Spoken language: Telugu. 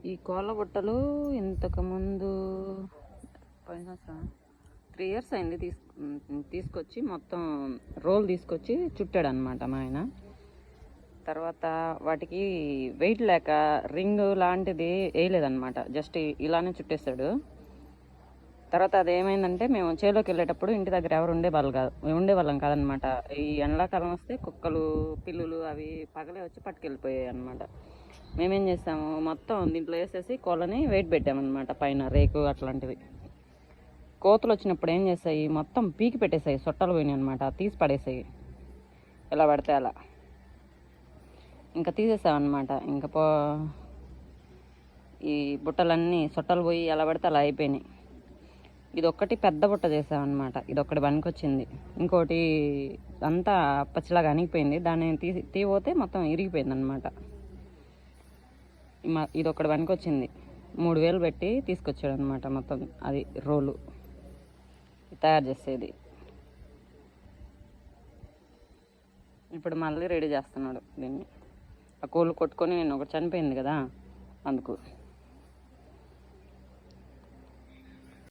ఈ కోళ్ళ బుట్టలు ఇంతకుముందు పోయిన సంవత్సరం 3 years అయింది తీసుకొచ్చి మొత్తం రోల్ తీసుకొచ్చి చుట్టాడు అనమాట మా ఆయన. తర్వాత వాటికి వెయిట్ లేక రింగ్ లాంటిది వేయలేదన్నమాట, జస్ట్ ఇలానే చుట్టేస్తాడు. తర్వాత అదేమైందంటే మేము చేలోకి వెళ్ళేటప్పుడు ఇంటి దగ్గర ఎవరు ఉండేవాళ్ళం కాదనమాట. ఈ ఎండాకాలం వస్తే కుక్కలు పిల్లులు అవి పగలే వచ్చి పట్టుకెళ్ళిపోయాయి అనమాట. మేమేం చేసాము, మొత్తం దీంట్లో వేసేసి కోళ్ళని వెయిట్ పెట్టామన్నమాట, పైన రేకు అట్లాంటివి. కోతులు వచ్చినప్పుడు ఏం చేస్తాయి, మొత్తం పీకి పెట్టేసాయి, సొట్టలు పోయినాయి అనమాట, తీసి పడేసాయి ఎలా పడితే అలా. ఇంకా తీసేసామన్నమాట. ఇంకా ఈ బుట్టలన్నీ సొట్టలు పోయి ఎలా పడితే అలా అయిపోయినాయి. ఇదొక్కటి పెద్ద బుట్ట చేసామన్నమాట, ఇదొక్కటి పనికొచ్చింది. ఇంకోటి అంతా పచ్చిలాగా అణిగిపోయింది, దాన్ని తీపోతే మొత్తం ఇరిగిపోయింది అనమాట. ఇదొక్కటి పనికొచ్చింది. 3000 పెట్టి తీసుకొచ్చాడు అనమాట మొత్తం, అది రోలు తయారు చేసేది. ఇప్పుడు మళ్ళీ రెడీ చేస్తున్నాడు దీన్ని. ఆ కోళ్ళు కొట్టుకొని ఒకటి చనిపోయింది కదా, అందుకు.